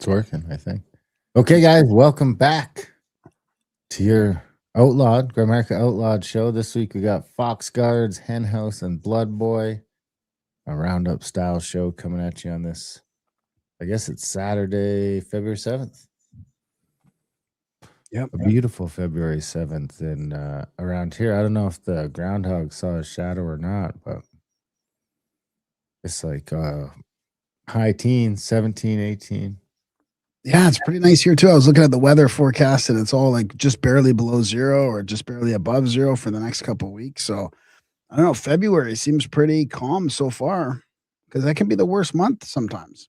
It's working, I think. Okay, guys, welcome back to your Outlawed, Grimerica Outlawed show. This week we got Fox Guards, Henhouse, and Blood Boy, a roundup style show coming at you on this. I guess it's Saturday, February 7th. Yep. A beautiful February 7th. And around here, I don't know if the groundhog saw a shadow or not, but it's like high teens, 17, 18. Yeah, it's pretty nice here too. I was looking at the weather forecast and it's all like just barely below zero or just barely above zero for the next couple of weeks. So I don't know. February seems pretty calm so far because that can be the worst month sometimes.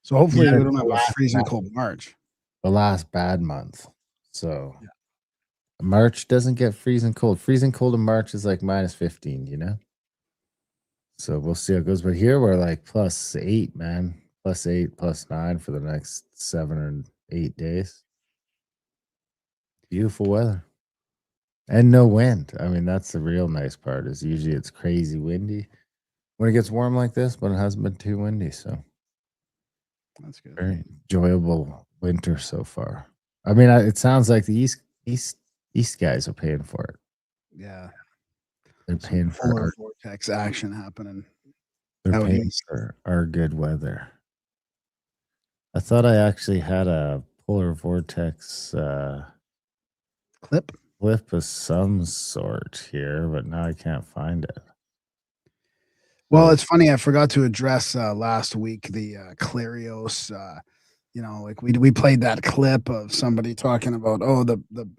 So hopefully Yeah, we don't have a freezing cold March. The last bad month. So Yeah. March doesn't get freezing cold. Freezing cold in March is like minus 15, you know? So we'll see how it goes. But here we're like +8, man. +8, +9 for the next 7 or 8 days. Beautiful weather. And no wind. I mean, that's the real nice part is usually it's crazy windy when it gets warm like this, but it hasn't been too windy. So That's good. very enjoyable winter so far. I mean, it sounds like the East guys are paying for it. Yeah. They're paying for Polar vortex action happening. They're out paying east. for our good weather. I thought I actually had a polar vortex Clip. of some sort here, but now I can't find it. Well, it's funny. I forgot to address last week the Clarios. Like we played that clip of somebody talking about the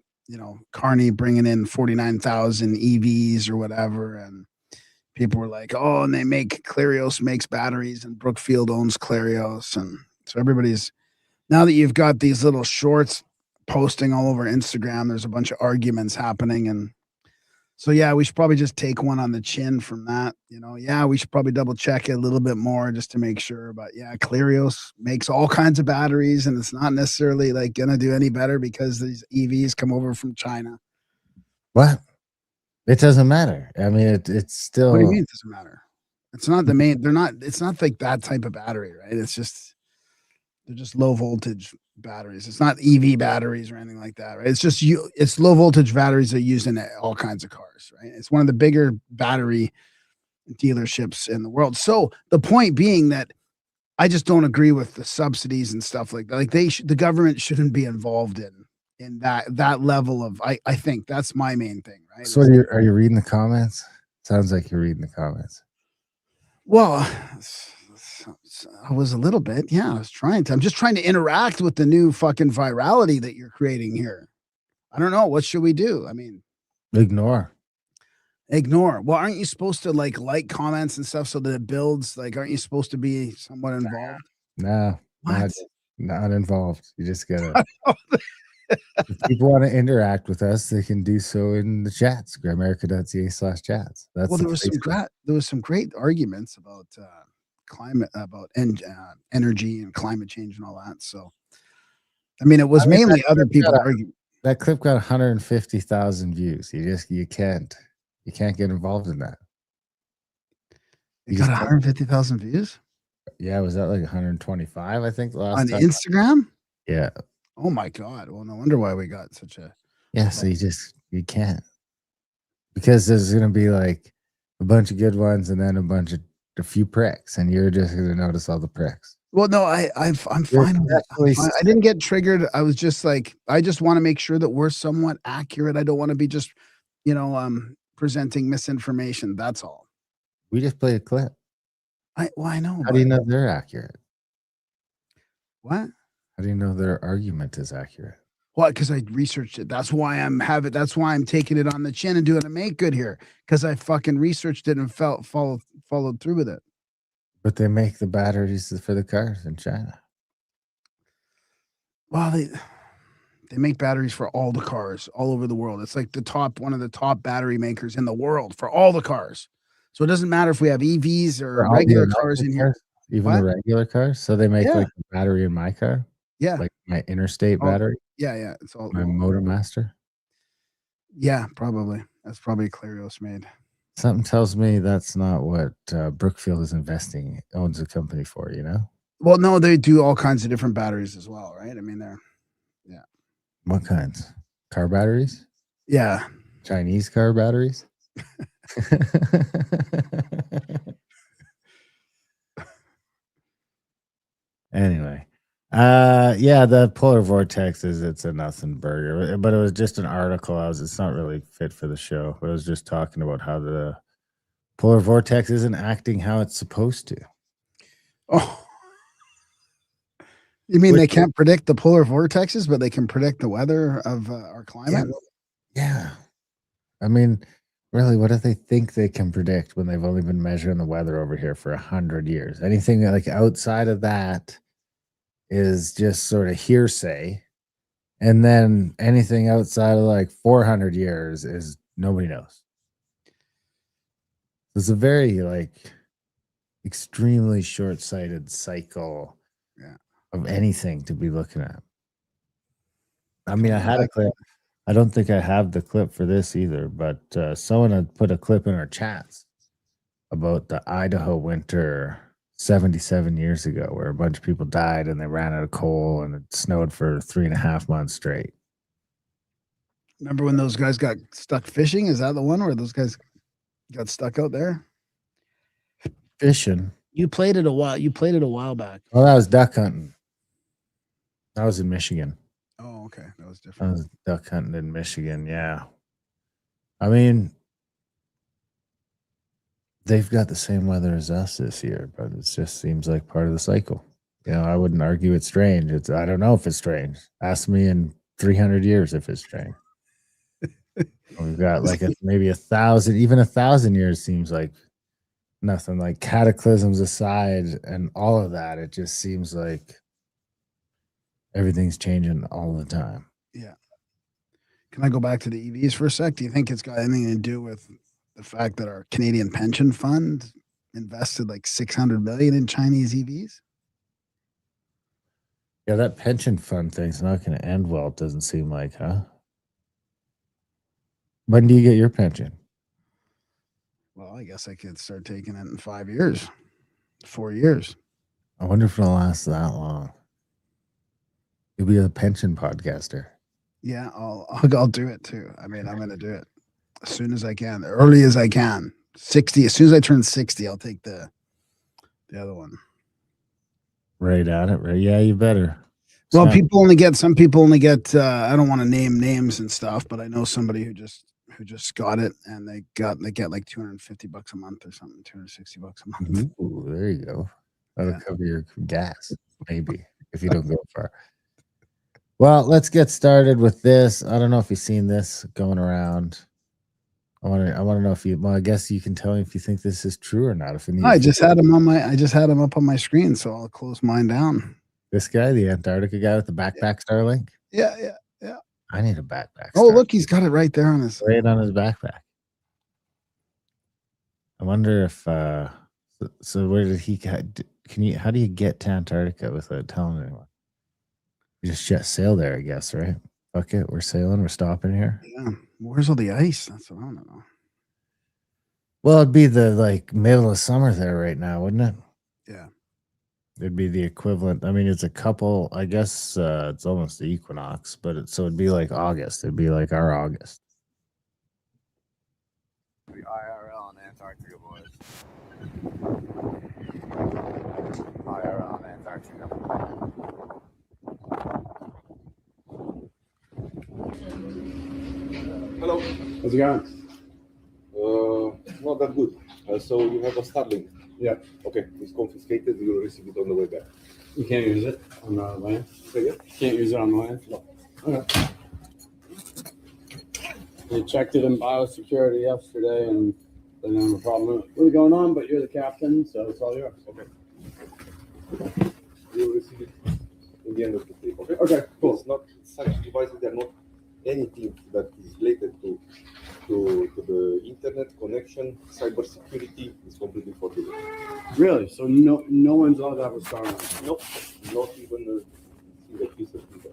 Carney bringing in 49,000 EVs or whatever, and people were like, oh, and they make Clarios makes batteries, and Brookfield owns Clarios, and so everybody's now that you've got these little shorts posting all over Instagram. There's a bunch of arguments happening, and so yeah, we should probably just take one on the chin from that. Yeah, we should probably double check it a little bit more just to make sure. But yeah, Clarios makes all kinds of batteries, and it's not necessarily like gonna do any better because these EVs come over from China. What? It doesn't matter. I mean, it's still. What do you mean it doesn't matter? It's not the main. They're not. It's not like that type of battery, right? They're just low voltage batteries. It's not EV batteries or anything like that, right? It's low voltage batteries that are used in all kinds of cars, right? It's one of the bigger battery dealerships in the world. So the point being that I just don't agree with the subsidies and stuff like that. Like the government shouldn't be involved in that level of. I think that's my main thing, right? So are you reading the comments? Sounds like you're reading the comments. Well, I was a little bit. Yeah, I was trying to. I'm just trying to interact with the new fucking virality that you're creating here. I don't know. What should we do? I mean, Ignore. Well, aren't you supposed to like comments and stuff so that it builds? Like, aren't you supposed to be somewhat involved? No, What? not involved. You just gotta. If people want to interact with us, they can do so in the chats. Grimerica.ca/chats. That's Well, there was some great arguments about climate, about energy and climate change and all that. So, I mean, it was mainly other people arguing. That clip got 150,000 views. You can't get involved in that. It got 150,000 views. Yeah, was that like 125? I think the last on time. Instagram. Yeah. Oh my god. Well, no wonder why we got such a. Yeah, so you can't, because there's gonna be like a bunch of good ones and then a few pricks, and you're just gonna notice all the pricks. Well, no, I'm fine with that. I didn't get triggered. I was just like, I just want to make sure that we're somewhat accurate. I don't want to be just, presenting misinformation. That's all. We just played a clip. I know. How do you know they're accurate? What? How do you know their argument is accurate? What? Because I researched it. That's why That's why I'm taking it on the chin and doing a make good here. Because I fucking researched it and followed through with it. But they make the batteries for the cars in China. Well, they make batteries for all the cars all over the world. It's like one of the top battery makers in the world for all the cars. So it doesn't matter if we have EVs or regular cars in here. Even the regular cars. So they make like a battery in my car. Yeah, like my interstate battery. Yeah. It's all my Motormaster. Yeah, probably. That's probably Clarios made. Something tells me that's not what Brookfield is owns a company for, Well, no, they do all kinds of different batteries as well, right? I mean, they're What kinds? Car batteries? yeah. Chinese car batteries? Anyway, yeah, the polar vortex it's a nothing burger, but it was just an article. It's not really fit for the show. But I was just talking about how the polar vortex isn't acting how it's supposed to. Oh, you mean they can't predict the polar vortexes, but they can predict the weather of our climate? Yeah. I mean, really, what do they think they can predict when they've only been measuring the weather over here for 100 years? Anything like outside of that is just sort of hearsay. And then anything outside of like 400 years is nobody knows. It's a very like extremely short-sighted cycle of anything to be looking at. I mean, I had a clip. I don't think I have the clip for this either, but someone had put a clip in our chats about the Idaho winter 77 years ago, where a bunch of people died and they ran out of coal and it snowed for 3.5 months straight. Remember when those guys got stuck fishing? Is that the one where those guys got stuck out there fishing? You played it a while back. Well, that was duck hunting. I was in Michigan. Oh, okay. That was I different. was duck hunting in Michigan. Yeah. I mean, they've got the same weather as us this year, but it just seems like part of the cycle. You know, I wouldn't argue it's strange. I don't know if it's strange. Ask me in 300 years if it's strange. We've got like maybe 1,000, even 1,000 years seems like nothing. Like cataclysms aside and all of that, it just seems like everything's changing all the time. Yeah. Can I go back to the EVs for a sec? Do you think it's got anything to do with the fact that our Canadian pension fund invested like 600 million in Chinese EVs? Yeah, that pension fund thing's not going to end well, it doesn't seem like, huh? When do you get your pension? Well, I guess I could start taking it in 5 years, 4 years. I wonder if it'll last that long. You'll be a pension podcaster. Yeah, I'll do it too. I mean, I'm going to do it as soon as I can, early as I can. 60. As soon as I turn 60, I'll take the other one. Right at it, right? Yeah, you better. Well, some people only get. I don't want to name names and stuff, but I know somebody who just got it, and they get like $250 a month or something, $260 a month. Ooh, there you go. That'll cover your gas, maybe, if you don't go far. Well, let's get started with this. I don't know if you've seen this going around. I want to know if you. Well, I guess you can tell me if you think this is true or not. I just had him up on my screen, so I'll close mine down. This guy, the Antarctica guy with the backpack Starlink. Yeah. I need a backpack. Oh, look, he's got it right there on his backpack. I wonder if. So where did he? How do you get to Antarctica without telling anyone? You just sail there, I guess, right? Fuck it, we're sailing. We're stopping here. Yeah. Where's all the ice? That's what I don't know. Well, it'd be the like middle of summer there right now, wouldn't it? Yeah. It'd be the equivalent. I mean, it's a couple. I guess it's almost the equinox, but it'd be like August. It'd be like our August. IRL on Antarctica, boys. IRL on Antarctica. Hello. How's it going? Not that good. So you have a Starlink? Yeah. Okay, it's confiscated. You will receive it on the way back. You can't use it on the land? Say again? Can't use it on the land? No. Okay. They checked it in biosecurity yesterday and they didn't have a problem with it going on, but you're the captain, so it's all yours. Okay. You will receive it in the end of the day. Okay. Okay, cool. It's not such devices. They're not anything that is related to the internet connection, cybersecurity is completely forbidden. Really? So no one's allowed to have a Starlink? Nope, not even a single piece of paper.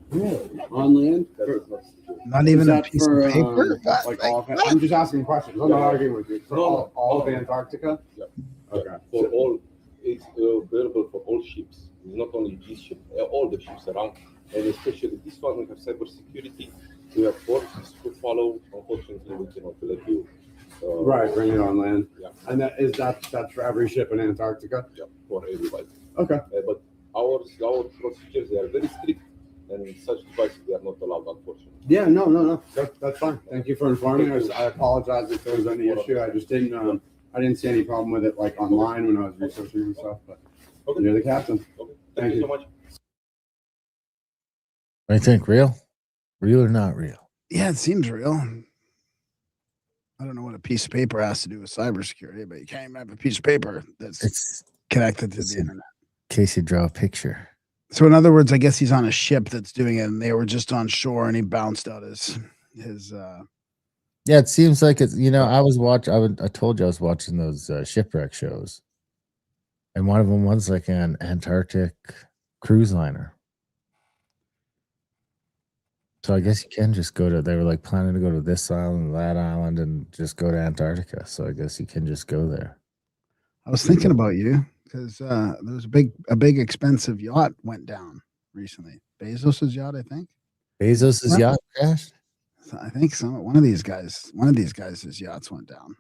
Really? On land? That is not. Not even a piece of paper. Like all of I'm just asking questions. I'm not arguing with you. For all of Antarctica? Yeah. Okay. For all 8 it's available for all ships. It's not only this ship, all the ships around, and especially this one. We have cybersecurity. We have forces to follow. Unfortunately, we cannot let you. Right, bring it on land. Yeah. And that's for every ship in Antarctica? Yeah, for everybody. Okay. But our procedures, they are very strict, and such devices, they are not allowed, unfortunately. Yeah, no. That's fine. Thank you for informing us. I apologize if there was any issue. I just didn't I didn't see any problem with it like online when I was researching and stuff, but you're the captain. Okay. Thank you so much. What do you think? Real? Real or not real? Yeah, it seems real. I don't know what a piece of paper has to do with cybersecurity, but you can't even have a piece of paper that's It's connected to it's the in- internet. in case you draw a picture. So in other words, I guess he's on a ship that's doing it, and they were just on shore, and he bounced out his. Yeah, it seems like it's, I told you I was watching those shipwreck shows. And one of them was like an Antarctic cruise liner. So I guess you can just they were like planning to go to this island, that island, and just go to Antarctica. So I guess you can just go there. I was thinking about you because there was a big expensive yacht went down recently. Bezos's yacht, I think. Bezos' yacht crashed? I think one of these guys' yachts went down.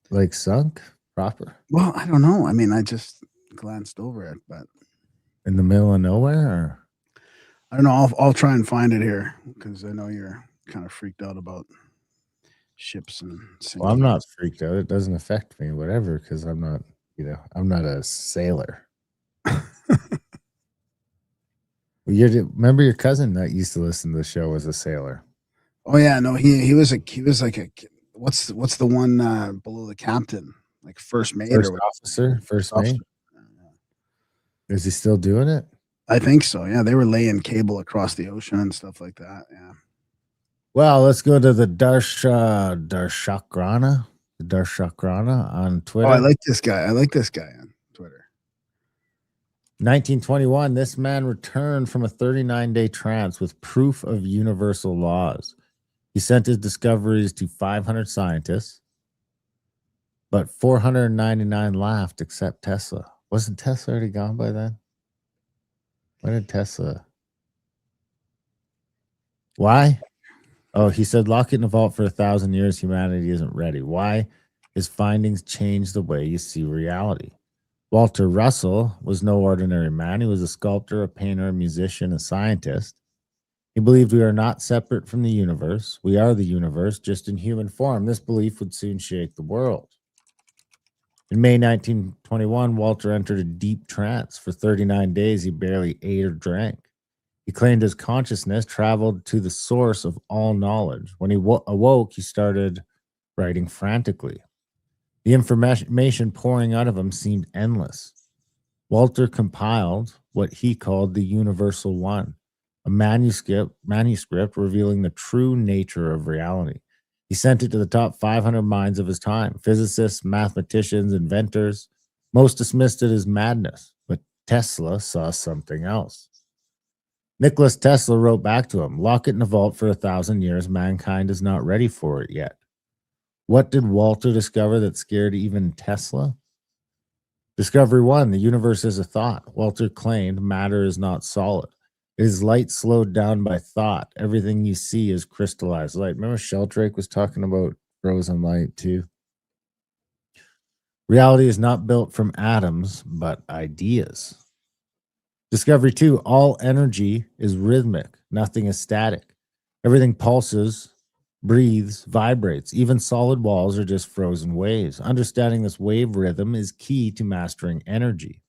Like sunk proper? Well, I don't know. I mean, I just glanced over it, but In the middle of nowhere? Or? I don't know. I'll try and find it here because I know you're kind of freaked out about ships and sinking. Well, I'm not freaked out. It doesn't affect me, whatever, because I'm not a sailor. Remember your cousin that used to listen to the show was a sailor. Oh yeah, no, he was like a what's the one below the captain, like first mate First or officer, first mate. officer. Is he still doing it? I think so. Yeah, they were laying cable across the ocean and stuff like that. Yeah. Well, let's go to the Darshakrana on Twitter. Oh, I like this guy. I like this guy on Twitter. 1921, this man returned from a 39-day trance with proof of universal laws. He sent his discoveries to 500 scientists, but 499 laughed except Tesla. Wasn't Tesla already gone by then? When did Tesla? Why? Oh, he said, lock it in a vault for 1,000 years. Humanity isn't ready. Why? His findings changed the way you see reality. Walter Russell was no ordinary man. He was a sculptor, a painter, a musician, a scientist. He believed we are not separate from the universe. We are the universe, just in human form. This belief would soon shake the world. In May 1921, Walter entered a deep trance. For 39 days, he barely ate or drank. He claimed his consciousness traveled to the source of all knowledge. When he awoke, he started writing frantically. The information pouring out of him seemed endless. Walter compiled what he called the Universal One, a manuscript revealing the true nature of reality. He sent it to the top 500 minds of his time, physicists, mathematicians, inventors. Most dismissed it as madness, but Tesla saw something else. Nicholas Tesla wrote back to him, lock it in a vault for 1,000 years. Mankind is not ready for it yet. What did Walter discover that scared even Tesla? Discovery 1, the universe is a thought. Walter claimed matter is not solid. It is light slowed down by thought. Everything you see is crystallized light. Remember Sheldrake was talking about frozen light too? Reality is not built from atoms, but ideas. Discovery 2, all energy is rhythmic. Nothing is static. Everything pulses, breathes, vibrates. Even solid walls are just frozen waves. Understanding this wave rhythm is key to mastering energy.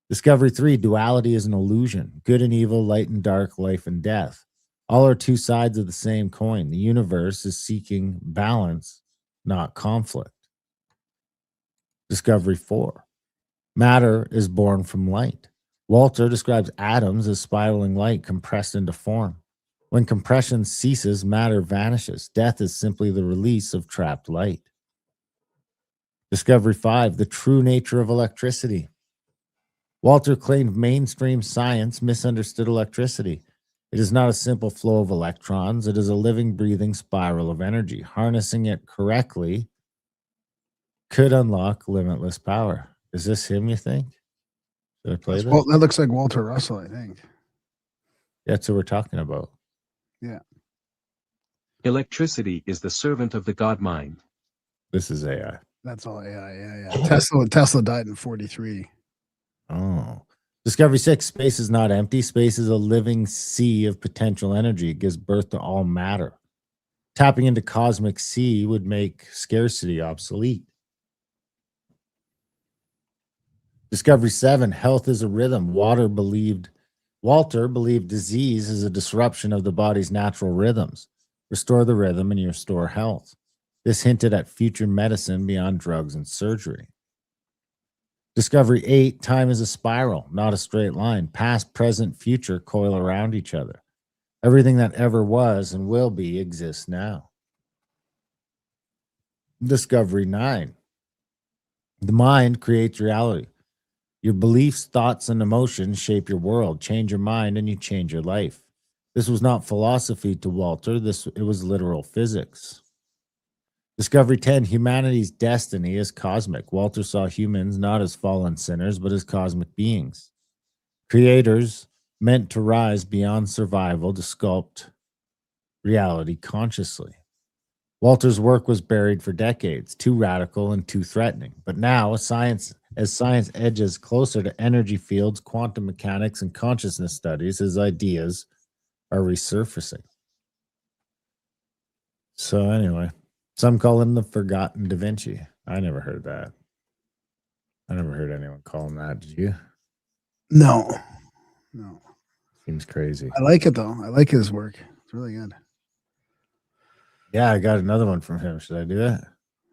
Discovery 3, duality is an illusion. Good and evil, light and dark, life and death. All are two sides of the same coin. The universe is seeking balance, not conflict. Discovery 4, matter is born from light. Walter describes atoms as spiraling light compressed into form. When compression ceases, matter vanishes. Death is simply the release of trapped light. Discovery 5, the true nature of electricity. Walter claimed mainstream science misunderstood electricity. It is not a simple flow of electrons. It is a living, breathing spiral of energy. Harnessing it correctly could unlock limitless power. Is this him, you think? Should I play this? Well, that looks like Walter Russell, I think. That's what we're talking about. Yeah. Electricity is the servant of the God mind. This is AI. That's all AI. Yeah. Tesla died in 43. Oh. Discovery 6, space is not empty. Space is a living sea of potential energy. It gives birth to all matter. Tapping into cosmic sea would make scarcity obsolete. Discovery 7, health is a rhythm. Walter believed disease is a disruption of the body's natural rhythms. Restore the rhythm and you restore health. This hinted at future medicine beyond drugs and surgery. Discovery 8, time is a spiral, not a straight line. Past, present, future coil around each other. Everything that ever was and will be exists now. Discovery 9, the mind creates reality. Your beliefs, thoughts, and emotions shape your world. Change your mind and you change your life. This was not philosophy to Walter. It was literal physics. Discovery 10, humanity's destiny is cosmic. Walter saw humans not as fallen sinners, but as cosmic beings. Creators meant to rise beyond survival to sculpt reality consciously. Walter's work was buried for decades, too radical and too threatening. But now, as science edges closer to energy fields, quantum mechanics, and consciousness studies, his ideas are resurfacing. So anyway, some call him the forgotten Da Vinci. I never heard that. I never heard anyone call him that. Did you? No. Seems crazy. I like it, though. I like his work. It's really good. Yeah, I got another one from him. Should I do it?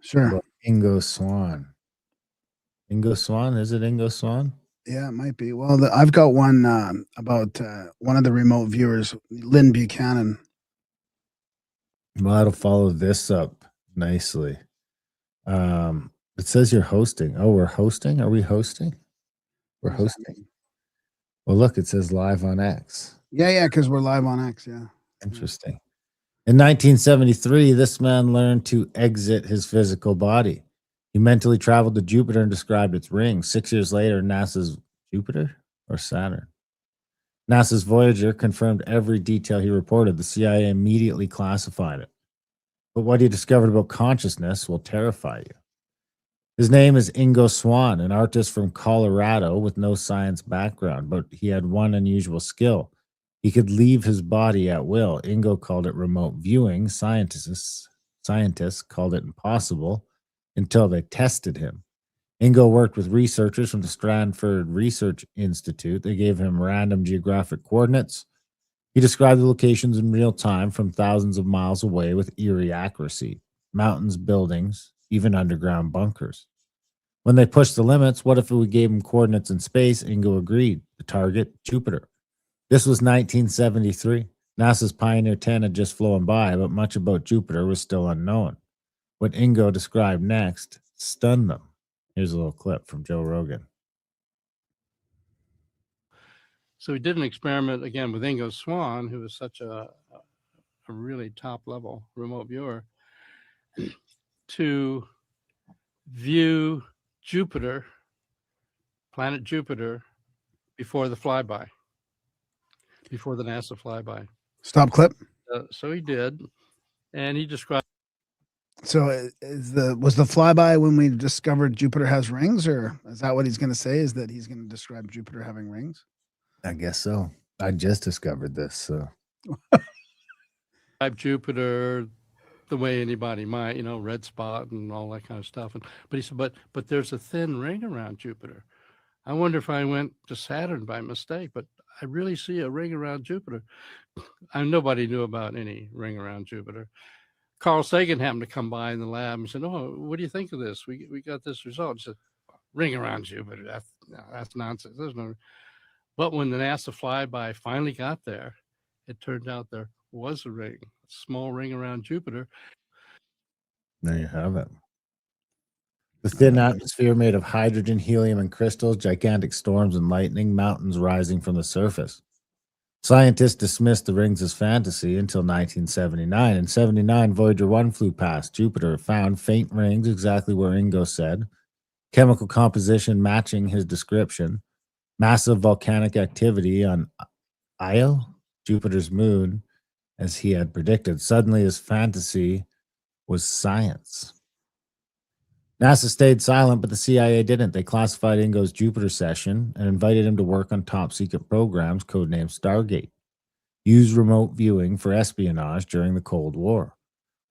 Sure. About Ingo Swann. Ingo Swann? Is it Ingo Swann? Yeah, it might be. Well, I've got one about one of the remote viewers, Lynn Buchanan. Well, that'll follow this up nicely. It says you're hosting. Oh, we're hosting? Are we hosting? We're hosting. Well, look, it says live on X. Yeah, because we're live on X, yeah. Interesting. In 1973, this man learned to exit his physical body. He mentally traveled to Jupiter and described its rings. 6 years later, NASA's Jupiter or Saturn? NASA's Voyager confirmed every detail he reported. The CIA immediately classified it. But what he discovered about consciousness will terrify you. His name is Ingo Swann, an artist from Colorado with no science background, but he had one unusual skill. He could leave his body at will. Ingo called it remote viewing. Scientists called it impossible until they tested him. Ingo worked with researchers from the Stanford Research Institute. They gave him random geographic coordinates. He described the locations in real time from thousands of miles away with eerie accuracy. Mountains, buildings, even underground bunkers. When they pushed the limits, what if we gave him coordinates in space? Ingo agreed. The target, Jupiter. This was 1973. NASA's Pioneer 10 had just flown by, but much about Jupiter was still unknown. What Ingo described next stunned them. Here's a little clip from Joe Rogan. So we did an experiment again with Ingo Swann, who is such a really top level remote viewer, to view Jupiter, planet Jupiter, before the flyby, before the NASA flyby. Stop clip. So he did, and he described. So was the flyby when we discovered Jupiter has rings, or is that what he's going to say? Is that he's going to describe Jupiter having rings? I guess so. I just discovered this. So Jupiter the way anybody might, red spot and all that kind of stuff. But he said, but there's a thin ring around Jupiter. I wonder if I went to Saturn by mistake, but I really see a ring around Jupiter. Nobody knew about any ring around Jupiter. Carl Sagan happened to come by in the lab and said, "Oh, what do you think of this? We got this result." He said, "Ring around Jupiter? That's nonsense. There's no." But when the NASA flyby finally got there, it turned out there was a ring, a small ring around Jupiter. There you have it. The thin atmosphere made of hydrogen, helium, and crystals, gigantic storms and lightning, mountains rising from the surface. Scientists dismissed the rings as fantasy until 1979. In 79, Voyager 1 flew past Jupiter. It found faint rings exactly where Ingo said. chemical composition matching his description, massive volcanic activity on Io, Jupiter's moon, as he had predicted. Suddenly, his fantasy was science. NASA stayed silent, but the CIA didn't. They classified Ingo's Jupiter session and invited him to work on top secret programs codenamed Stargate, used remote viewing for espionage during the Cold War.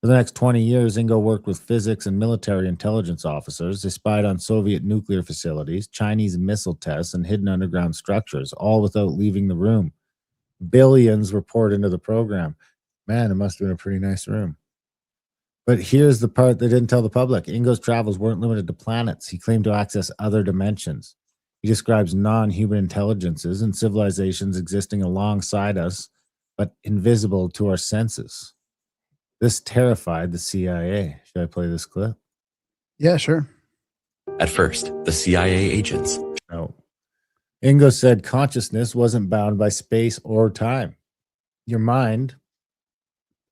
For the next 20 years, Ingo worked with physics and military intelligence officers. They spied on Soviet nuclear facilities, Chinese missile tests, and hidden underground structures, all without leaving the room. Billions were poured into the program. Man, it must have been a pretty nice room. But here's the part they didn't tell the public. Ingo's travels weren't limited to planets. He claimed to access other dimensions. He describes non-human intelligences and civilizations existing alongside us, but invisible to our senses. This terrified the CIA. Should I play this clip? Yeah, sure. At first, the CIA agents. No. Ingo said consciousness wasn't bound by space or time. Your mind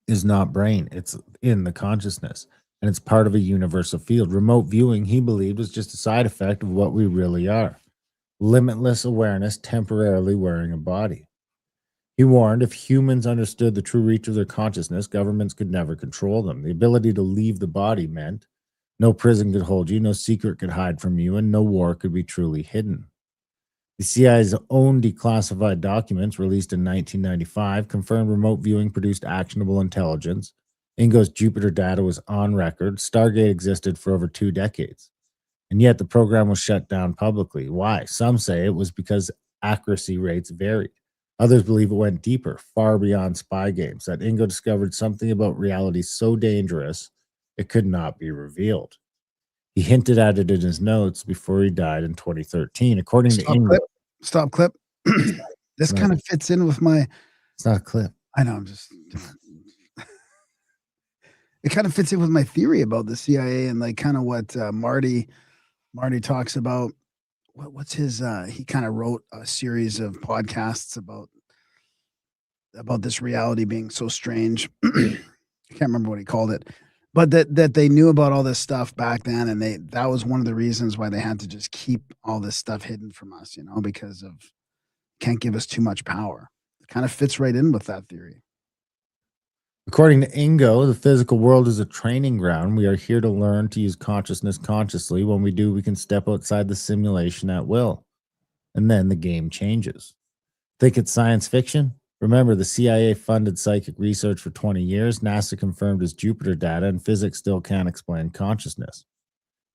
is not brain. It's in the consciousness, and it's part of a universal field. Remote viewing, he believed, was just a side effect of what we really are. Limitless awareness temporarily wearing a body. He warned if humans understood the true reach of their consciousness, governments could never control them. The ability to leave the body meant no prison could hold you, no secret could hide from you, and no war could be truly hidden. The CIA's own declassified documents, released in 1995, confirmed remote viewing produced actionable intelligence. Ingo's Jupiter data was on record. Stargate existed for over 2 decades. And yet the program was shut down publicly. Why? Some say it was because accuracy rates varied. Others believe it went deeper, far beyond spy games, that Ingo discovered something about reality so dangerous it could not be revealed. He hinted at it in his notes before he died in 2013. According to Ingo... Stop clip. This kind of fits in with my... It's not a clip. I know, I'm just... It kind of fits in with my theory about the CIA and like kind of what Marty talks about. What's his he kind of wrote a series of podcasts about this reality being so strange. I can't remember what he called it, but that they knew about all this stuff back then, and that was one of the reasons why they had to just keep all this stuff hidden from us, because of can't give us too much power. It kind of fits right in with that theory. According to Ingo, the physical world is a training ground. We are here to learn to use consciousness consciously. When we do, we can step outside the simulation at will. And then the game changes. Think it's science fiction? Remember, the CIA funded psychic research for 20 years. NASA confirmed his Jupiter data, and physics still can't explain consciousness.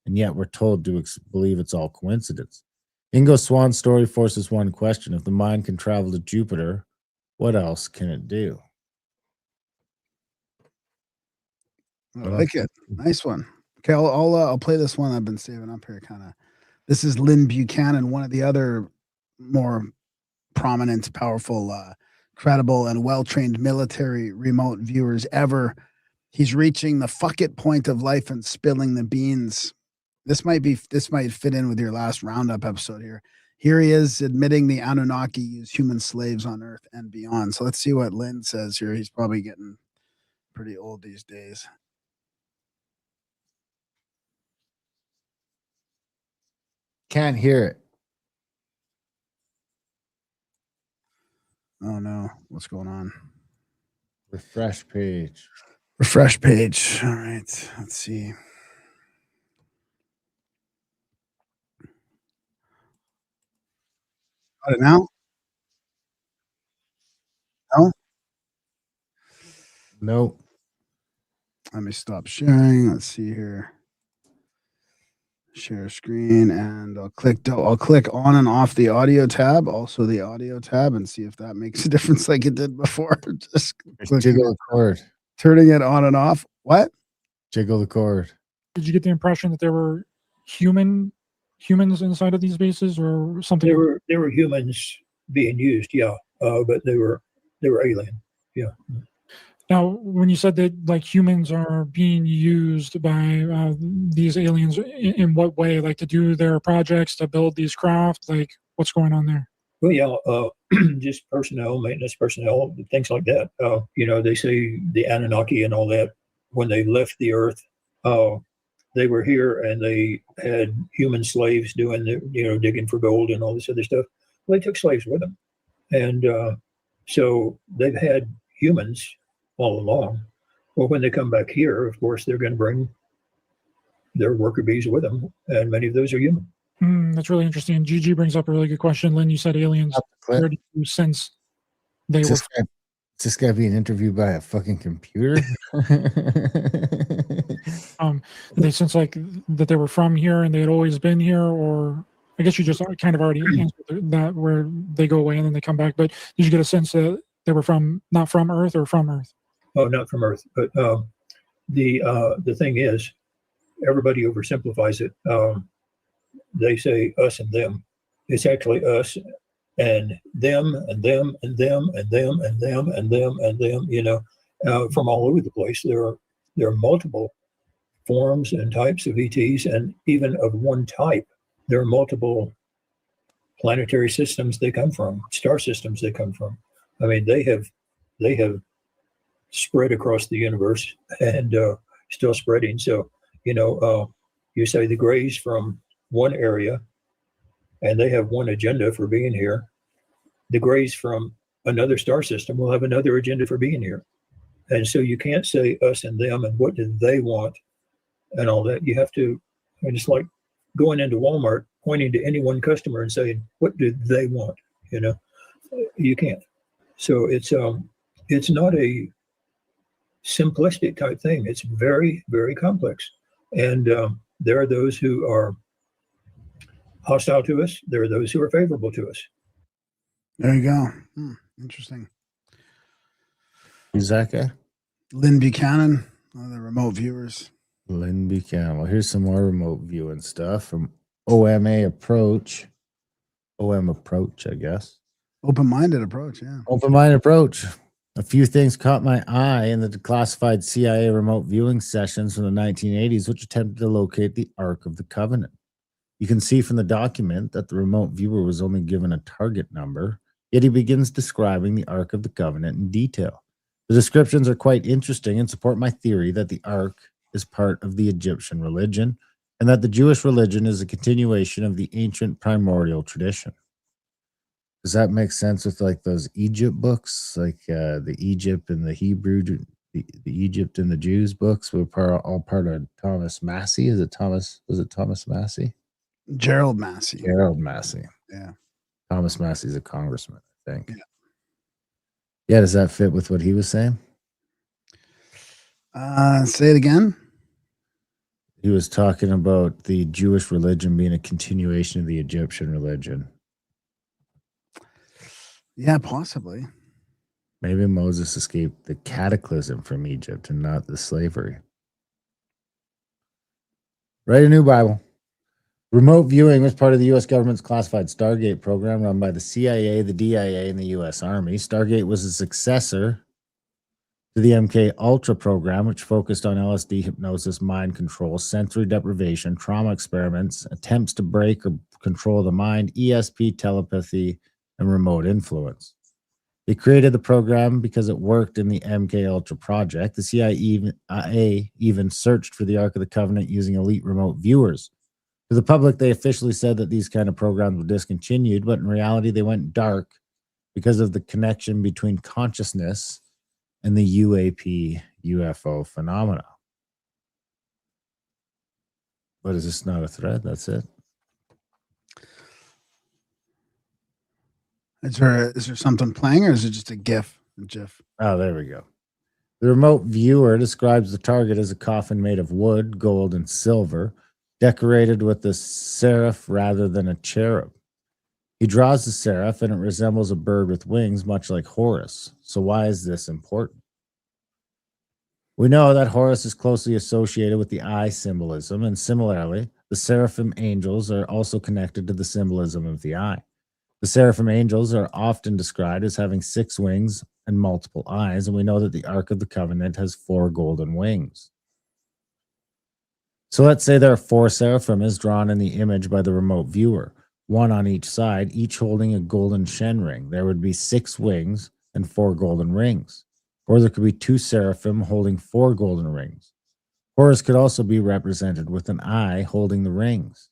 And yet we're told to believe it's all coincidence. Ingo Swan's story forces one question. If the mind can travel to Jupiter, what else can it do? I like it. Nice one. Okay, I'll play this one I've been saving up here. Kind of. This is Lynn Buchanan, one of the other more prominent, powerful, credible, and well-trained military remote viewers ever. He's reaching the fuck it point of life and spilling the beans. This might fit in with your last roundup episode here. Here he is admitting the Anunnaki use human slaves on Earth and beyond. So let's see what Lynn says here. He's probably getting pretty old these days. Can't hear it. Oh no, what's going on? Refresh page. Refresh page. All right, let's see. Got it now? No? Nope. Let me stop sharing. Let's see here. Share screen, and I'll click on and off the audio tab, also the audio tab, and see if that makes a difference like it did before. Just jiggle the cord. Turning it on and off. What? Jiggle the cord. Did you get the impression that there were humans inside of these bases, or something? There were humans being used, yeah, but they were alien, yeah. Now, when you said that like humans are being used by these aliens, in what way? Like to do their projects, to build these craft? Like what's going on there? Well, yeah, just personnel, maintenance personnel, things like that. They say the Anunnaki and all that, when they left the Earth, they were here and they had human slaves doing the, digging for gold and all this other stuff. Well, they took slaves with them. And so they've had humans all along. Well, when they come back here, of course, they're going to bring their worker bees with them. And many of those are human. That's really interesting. Gigi brings up a really good question. Lynn, you said aliens. Where do you sense they were? Is this guy being interviewed by a fucking computer? They sense like that they were from here and they had always been here, or I guess you just kind of already answered that, where they go away and then they come back. But did you get a sense that they were not from Earth or from Earth? Oh, not from Earth. But the thing is, everybody oversimplifies it. They say us and them. It's actually us and them and them and them and them and them and them and them, from all over the place. There are multiple forms and types of ETs, and even of one type. There are multiple planetary systems they come from, star systems they come from. I mean, they have spread across the universe and still spreading. So, you say the Greys from one area, and they have one agenda for being here. The Greys from another star system will have another agenda for being here. And so you can't say us and them and what do they want and all that. You have to, it's like going into Walmart, pointing to any one customer and saying, what do they want? You can't. So it's not a simplistic type thing. It's very, very complex. And there are those who are hostile to us. There are those who are favorable to us. There you go. Interesting. Who's that guy? Lynn Buchanan, one of the remote viewers. Lynn Buchanan. Well, here's some more remote viewing stuff from OM Approach, I guess. Open-minded approach, yeah. Open-minded approach. A few things caught my eye in the declassified CIA remote viewing sessions from the 1980s, which attempted to locate the Ark of the Covenant. You can see from the document that the remote viewer was only given a target number, yet he begins describing the Ark of the Covenant in detail. The descriptions are quite interesting and support my theory that the Ark is part of the Egyptian religion and that the Jewish religion is a continuation of the ancient primordial tradition. Does that make sense with like those Egypt books, like the Egypt and the Hebrew, the Egypt and the Jews books were all part of Thomas Massey? Was it Thomas Massey? Gerald Massey. Gerald Massey. Yeah. Thomas Massey's a congressman, I think. Yeah. Yeah, does that fit with what he was saying? Say it again. He was talking about the Jewish religion being a continuation of the Egyptian religion. Yeah, possibly. Maybe Moses escaped the cataclysm from Egypt and not the slavery. Write a new Bible. Remote viewing was part of the U.S. government's classified Stargate program run by the CIA, the DIA, and the U.S. Army. Stargate was a successor to the MK Ultra program, which focused on LSD, hypnosis, mind control, sensory deprivation, trauma experiments, attempts to break or control the mind, ESP, telepathy, and remote influence. They created the program because it worked in the MK Ultra project. The CIA even searched for the Ark of the Covenant using elite remote viewers. To the public, they officially said that these kind of programs were discontinued, but in reality, they went dark because of the connection between consciousness and the UAP UFO phenomena. But is this not a thread? That's it. Is there something playing, or is it just a GIF? Oh, there we go. The remote viewer describes the target as a coffin made of wood, gold, and silver, decorated with a seraph rather than a cherub. He draws the seraph, and it resembles a bird with wings, much like Horus. So why is this important? We know that Horus is closely associated with the eye symbolism, and similarly, the seraphim angels are also connected to the symbolism of the eye. The seraphim angels are often described as having 6 wings and multiple eyes, and we know that the Ark of the Covenant has 4 golden wings. So let's say there are 4 seraphim as drawn in the image by the remote viewer, 1 on each side, each holding a golden Shen ring. There would be 6 wings and 4 golden rings. Or there could be 2 seraphim holding 4 golden rings. Horus could also be represented with an eye holding the rings.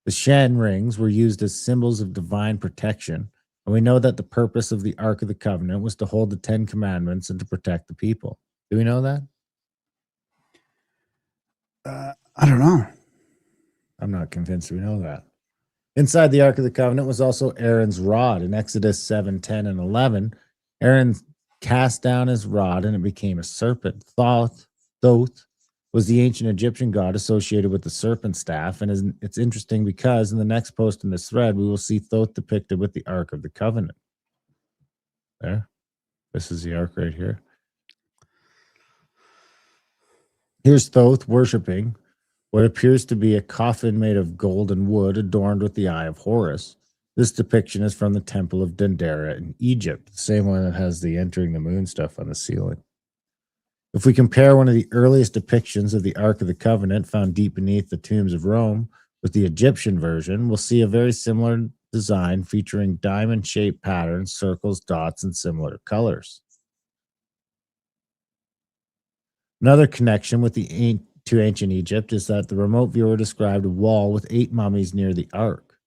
The Shen rings were used as symbols of divine protection, and we know that the purpose of the Ark of the Covenant was to hold the 10 Commandments and to protect the people. Do we know that? I don't know. I'm not convinced we know that. Inside the Ark of the Covenant was also Aaron's rod. In Exodus 7, 10, and 11, Aaron cast down his rod and it became a serpent. Thoth was the ancient Egyptian god associated with the serpent staff. And it's interesting because in the next post in this thread, we will see Thoth depicted with the Ark of the Covenant. There. This is the Ark right here. Here's Thoth worshiping what appears to be a coffin made of gold and wood adorned with the eye of Horus. This depiction is from the Temple of Dendera in Egypt, the same one that has the entering the moon stuff on the ceiling. If we compare one of the earliest depictions of the Ark of the Covenant found deep beneath the tombs of Rome with the Egyptian version, we'll see a very similar design featuring diamond-shaped patterns, circles, dots, and similar colors. Another connection with to ancient Egypt is that the remote viewer described a wall with 8 mummies near the Ark.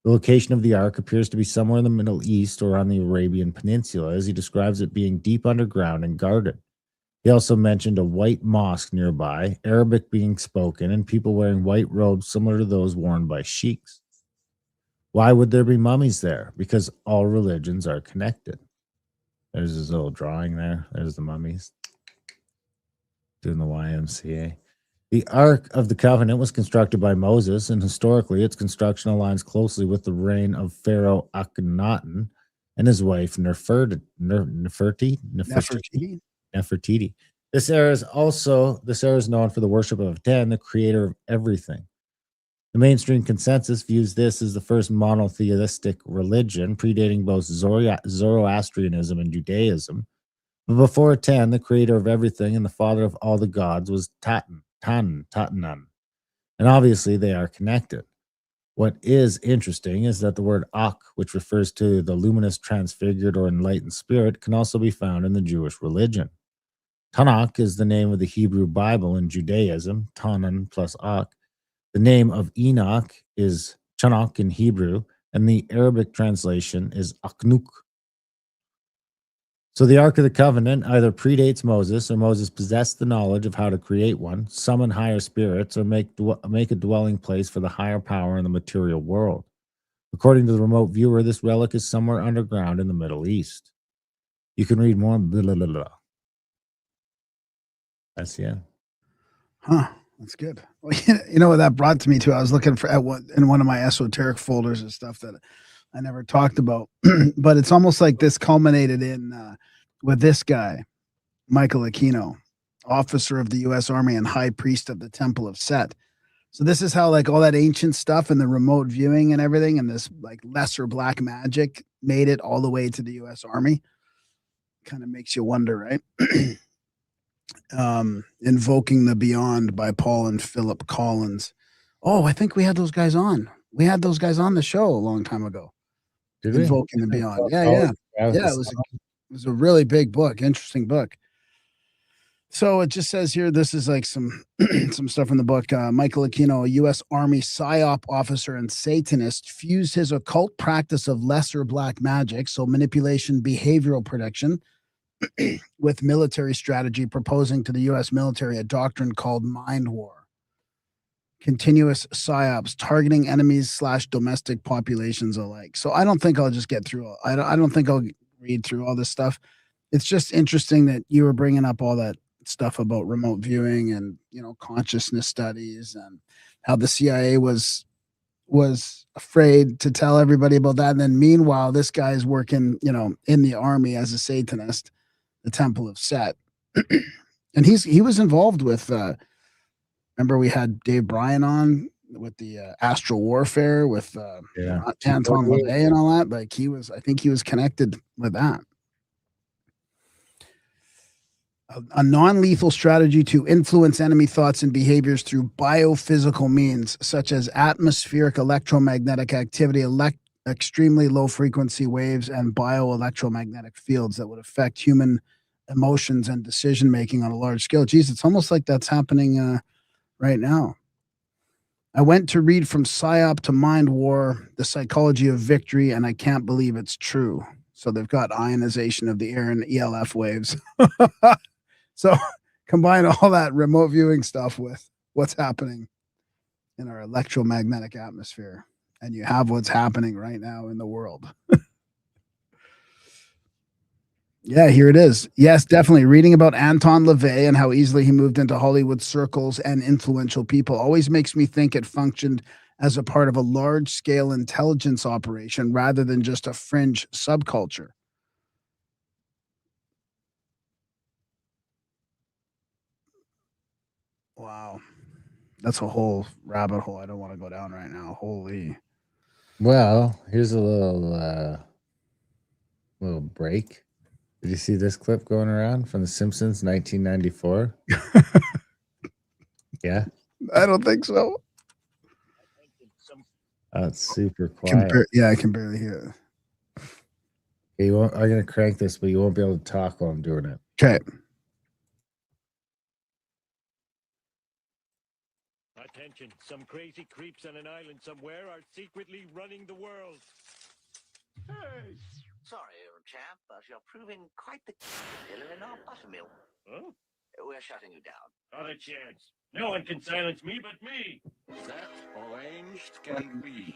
The location of the Ark appears to be somewhere in the Middle East or on the Arabian Peninsula, as he describes it being deep underground and guarded. He also mentioned a white mosque nearby, Arabic being spoken, and people wearing white robes similar to those worn by sheiks. Why would there be mummies there? Because all religions are connected. There's his little drawing there. There's the mummies doing the YMCA. The Ark of the Covenant was constructed by Moses, and historically its construction aligns closely with the reign of Pharaoh Akhenaten and his wife Nefertiti. This era is known for the worship of Aten, the creator of everything. The mainstream consensus views this as the first monotheistic religion, predating both Zoroastrianism and Judaism. But before Aten, the creator of everything and the father of all the gods was Tatanan. And obviously they are connected. What is interesting is that the word Ak, which refers to the luminous, transfigured, or enlightened spirit, can also be found in the Jewish religion. Tanakh is the name of the Hebrew Bible in Judaism, Tanan plus Ak. The name of Enoch is Chanakh in Hebrew, and the Arabic translation is Aknuk. So the Ark of the Covenant either predates Moses, or Moses possessed the knowledge of how to create one, summon higher spirits, or make a dwelling place for the higher power in the material world. According to the remote viewer, this relic is somewhere underground in the Middle East. You can read more. Blah, blah, blah, blah. That's Huh. That's good. Well, you know what that brought to me too? I was looking for in one of my esoteric folders and stuff that I never talked about, but it's almost like this culminated in with this guy, Michael Aquino, officer of the U.S. Army and high priest of the Temple of Set. So this is how like all that ancient stuff and the remote viewing and everything and this like lesser black magic made it all the way to the U.S. Army. Kind of makes you wonder, right? Invoking the Beyond by Paul and Philip Collins. Oh, I think we had those guys on. We had those guys on the show a long time ago. Did we? Invoking the Beyond. Yeah. It was a really big book, interesting book. So it just says here, this is like some stuff in the book. Michael Aquino, a U.S. Army PSYOP officer and Satanist, fused his occult practice of lesser black magic, so manipulation, behavioral prediction, with military strategy, proposing to the U.S. military a doctrine called mind war. Continuous psyops targeting enemies / domestic populations alike. So I don't think I'll just get through. I don't think I'll read through all this stuff. It's just interesting that you were bringing up all that stuff about remote viewing and consciousness studies and how the CIA was afraid to tell everybody about that. And then meanwhile, this guy's working in the army as a Satanist, the Temple of Set, and he was involved with. Remember, we had Dave Bryan on with the astral warfare with Anton LaVey and all that. Like I think he was connected with that. A non-lethal strategy to influence enemy thoughts and behaviors through biophysical means, such as atmospheric electromagnetic activity, extremely low frequency waves, and bioelectromagnetic fields that would affect human emotions and decision making on a large scale. Geez, it's almost like that's happening right now. I went to read From Psyop to Mind War, The Psychology of Victory, and I can't believe it's true. So they've got ionization of the air and ELF waves. So combine all that remote viewing stuff with what's happening in our electromagnetic atmosphere, and you have what's happening right now in the world. Yeah, here it is. Yes, definitely. Reading about Anton LaVey and how easily he moved into Hollywood circles and influential people always makes me think it functioned as a part of a large-scale intelligence operation rather than just a fringe subculture. Wow. That's a whole rabbit hole I don't want to go down right now. Holy. Well, here's a little break. Did you see this clip going around from The Simpsons, 1994? Yeah, I don't think so. it's super quiet. I can barely hear it. You won't, I'm gonna crank this, but you won't be able to talk while I'm doing it. Okay. Attention, some crazy creeps on an island somewhere are secretly running the world. Hey! Sorry, old chap, but you're proving quite the killer in our buttermilk. Huh? We're shutting you down. Not a chance. No one can silence me but me. That arranged can be.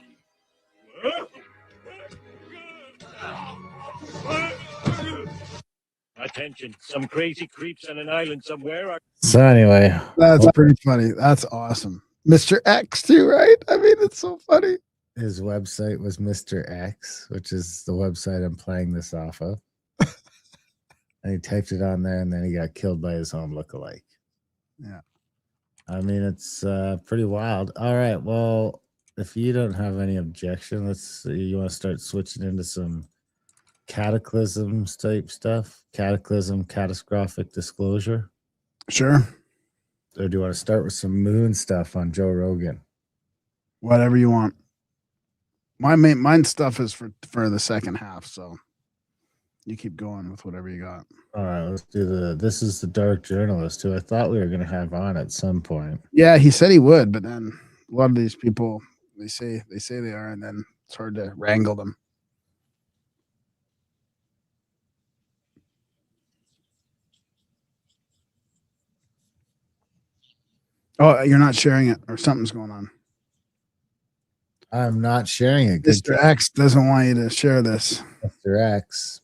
Attention, some crazy creeps on an island somewhere are... So anyway, That's pretty funny. That's awesome. Mr. X too, right? I mean, it's so funny. his website was Mr. X, which is the website I'm playing this off of. And he typed it on there, and then he got killed by his own lookalike. Yeah. I mean, it's pretty wild. All right. Well, if you don't have any objection, let's see. You want to start switching into some cataclysms type stuff? Cataclysm, catastrophic disclosure? Sure. Or do you want to start with some moon stuff on Joe Rogan? Whatever you want. Mine stuff is for the second half, so you keep going with whatever you got. All right, let's do this is the dark journalist who I thought we were going to have on at some point. Yeah, he said he would, but then a lot of these people they say they are, and then it's hard to wrangle them. Oh, you're not sharing it, or something's going on. I'm not sharing it. Mr. X doesn't want you to share this. Mr. X.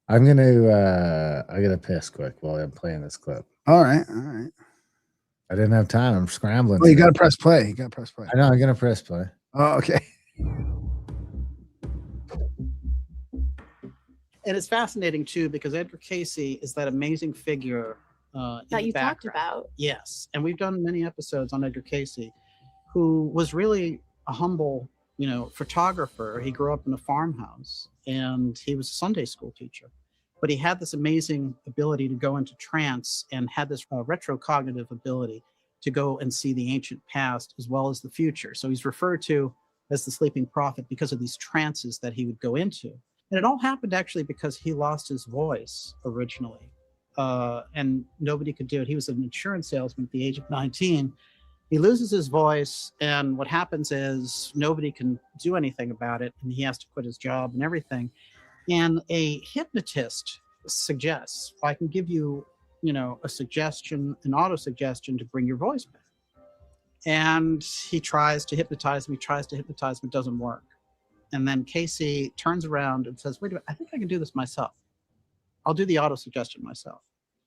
I'm gonna piss quick while I'm playing this clip. All right. I didn't have time. I'm scrambling. Oh, you gotta press play. I know. I'm gonna press play. Oh, okay. And it's fascinating too because Edgar Casey is that amazing figure that you talked about. Yes, and we've done many episodes on Edgar Casey, who was really a humble, photographer. He grew up in a farmhouse, and he was a Sunday school teacher. But he had this amazing ability to go into trance and had this retrocognitive ability to go and see the ancient past as well as the future. So he's referred to as the sleeping prophet because of these trances that he would go into. And it all happened actually because he lost his voice originally. And nobody could do it. He was an insurance salesman at the age of 19. He loses his voice, and what happens is nobody can do anything about it, and he has to quit his job and everything. And a hypnotist suggests, I can give you, a suggestion, an auto-suggestion to bring your voice back. And he tries to hypnotize him, it doesn't work. And then Casey turns around and says, wait a minute, I think I can do this myself. I'll do the auto-suggestion myself.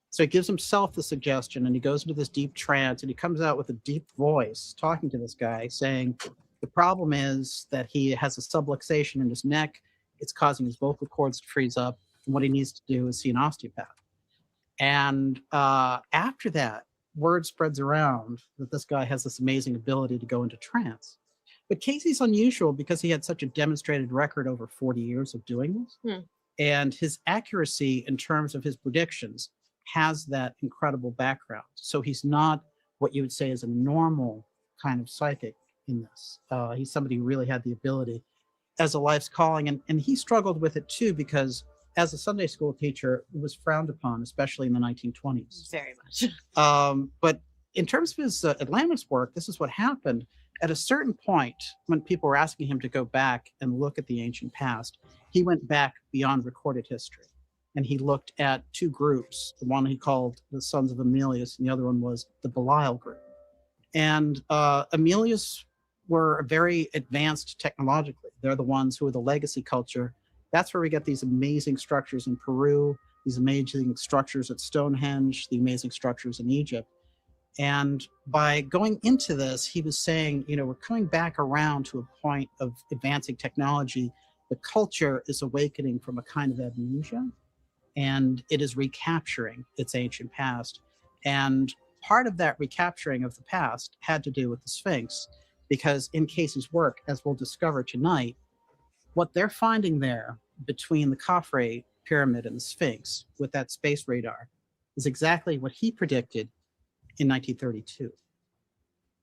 So he gives himself the suggestion, and he goes into this deep trance, and he comes out with a deep voice talking to this guy saying, the problem is that he has a subluxation in his neck. It's causing his vocal cords to freeze up. And what he needs to do is see an osteopath. And after that, word spreads around that this guy has this amazing ability to go into trance. But Casey's unusual because he had such a demonstrated record over 40 years of doing this. And his accuracy in terms of his predictions has that incredible background. So he's not what you would say is a normal kind of psychic in this. He's somebody who really had the ability as a life's calling. And he struggled with it too, because as a Sunday school teacher, it was frowned upon, especially in the 1920s. Very much. But in terms of his Atlantis work, this is what happened. At a certain point, when people were asking him to go back and look at the ancient past, he went back beyond recorded history. And he looked at two groups. The one he called the Sons of Emilius, and the other one was the Belial group. And Emilius were very advanced technologically. They're the ones who are the legacy culture. That's where we get these amazing structures in Peru, these amazing structures at Stonehenge, the amazing structures in Egypt. And by going into this, he was saying, you know, we're coming back around to a point of advancing technology. The culture is awakening from a kind of amnesia, and it is recapturing its ancient past. And part of that recapturing of the past had to do with the Sphinx, because in Casey's work, as we'll discover tonight, what they're finding there between the Khafre pyramid and the Sphinx with that space radar is exactly what he predicted in 1932,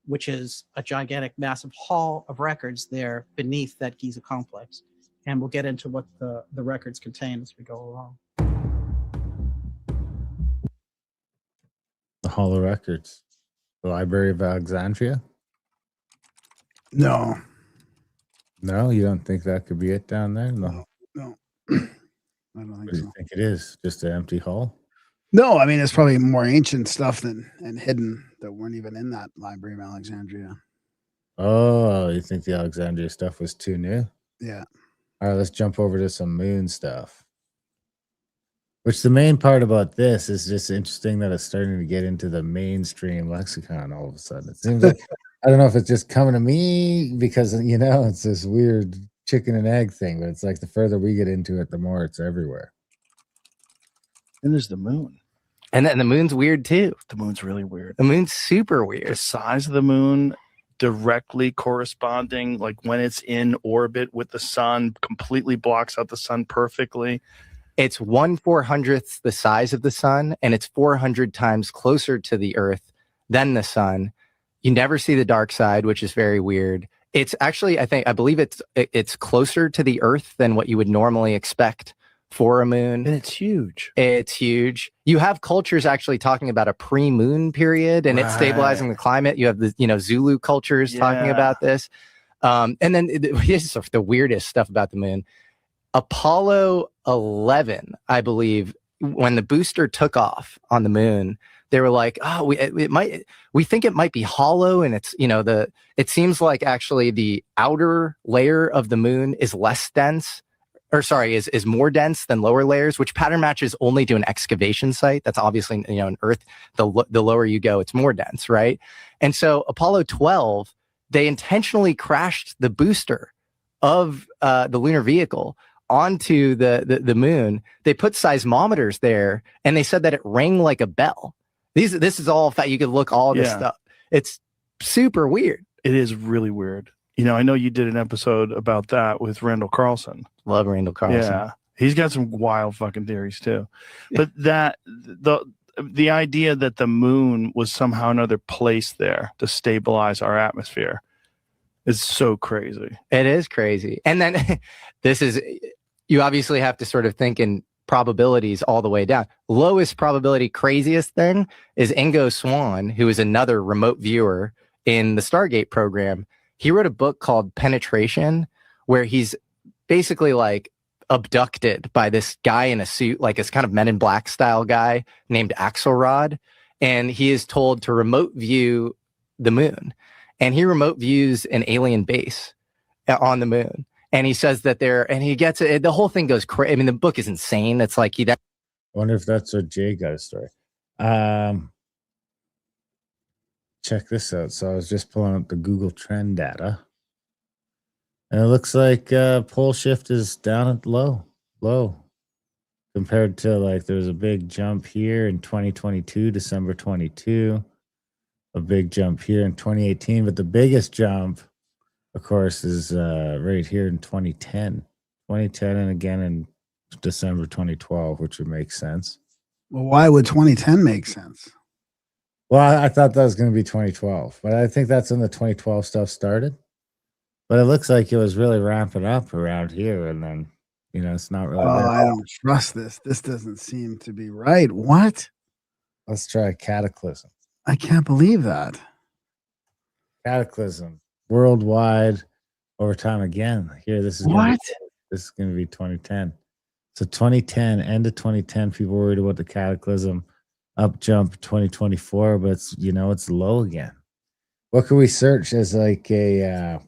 which is a gigantic, massive hall of records there beneath that Giza complex. And we'll get into what the records contain as we go along. The Hall of Records. The Library of Alexandria? No. No, you don't think that could be it down there? No. No. I don't think What do so. you think it is? Just an empty hall? No, I mean, it's probably more ancient stuff and hidden that weren't even in that Library of Alexandria. Oh, you think the Alexandria stuff was too new? Yeah. All right, let's jump over to some moon stuff. Which the main part about this is just interesting that it's starting to get into the mainstream lexicon all of a sudden. It seems like, I don't know if it's just coming to me because, you know, it's this weird chicken and egg thing, but it's like the further we get into it, the more it's everywhere. And there's the moon. And then the moon's weird too. The moon's really weird. The moon's super weird. The size of the moon directly corresponding, like when it's in orbit with the sun, completely blocks out the sun perfectly. It's 1/400th the size of the sun, and it's 400 times closer to the Earth than the sun. You never see the dark side, which is very weird. It's actually, I believe it's closer to the Earth than what you would normally expect for a moon. And it's huge. It's huge. You have cultures actually talking about a pre-moon period and it's stabilizing the climate. You have the, you know, Zulu cultures talking about this. And then here's the weirdest stuff about the moon. Apollo 11, I believe, when the booster took off on the moon, they were like, oh, we think it might be hollow, and it's, you know, it seems like actually the outer layer of the moon is less dense, or sorry, is more dense than lower layers, which pattern matches only to an excavation site. That's obviously, you know, on Earth, the lower you go, it's more dense, right? And so Apollo 12, they intentionally crashed the booster of the lunar vehicle onto the moon. They put seismometers there, and they said that it rang like a bell. This is all fact. You could look all this stuff. It's super weird. It is really weird. You know, I know you did an episode about that with Randall Carlson. Love Randall Carlson. Yeah, he's got some wild fucking theories too. But the idea that the moon was somehow another place there to stabilize our atmosphere is so crazy. It is crazy. And then you obviously have to sort of think in probabilities all the way down. Lowest probability, craziest thing is Ingo Swann, who is another remote viewer in the Stargate program. He wrote a book called Penetration, where he's basically like abducted by this guy in a suit, like this kind of Men in Black style guy named Axelrod. And he is told to remote view the moon. And he remote views an alien base on the moon. And he says that and he gets it. The whole thing goes crazy. I mean, the book is insane. It's like I wonder if that's where Jay got a story. Check this out. So I was just pulling up the Google Trend data, and it looks like pole shift is down at low compared to, like, there's a big jump here in 2022, December 22, a big jump here in 2018, but the biggest jump, of course, is right here in 2010, and again in December 2012, which would make sense. Well, why would 2010 make sense? Well, I thought that was going to be 2012, but I think that's when the 2012 stuff started. But it looks like it was really ramping up around here, and then You know, it's not really Oh, there. I don't trust this. This doesn't seem to be right. What? Let's try cataclysm. I can't believe that. Cataclysm worldwide over time again. Here, this is this is going to be 2010. So 2010, end of 2010, people worried about the cataclysm. Up jump 2024, but it's it's low again. What could we search as like a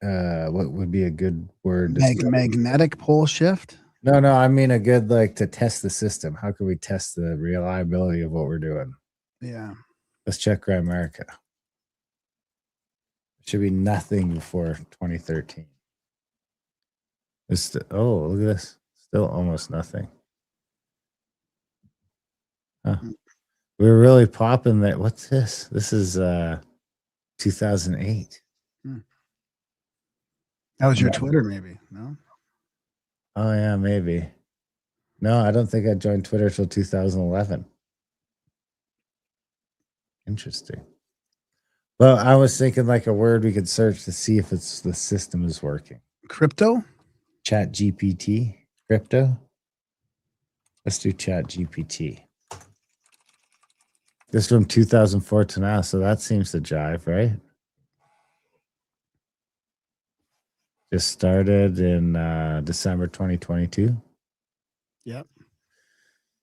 what would be a good word? Magnetic pole shift? No, I mean a good like to test the system. How can we test the reliability of what we're doing? Yeah. Let's check Grimerica. It should be nothing before 2013. Oh, look at this. Still almost nothing. Huh. We're really popping that. What's this? This is 2008. That was your Twitter, maybe? No? Oh, yeah, maybe. No, I don't think I joined Twitter till 2011. Interesting. Well, I was thinking like a word we could search to see if the system is working. Crypto? Chat GPT. Crypto? Let's do Chat GPT. This from 2004 to now, so that seems to jive, right? Just started in December 2022. Yep.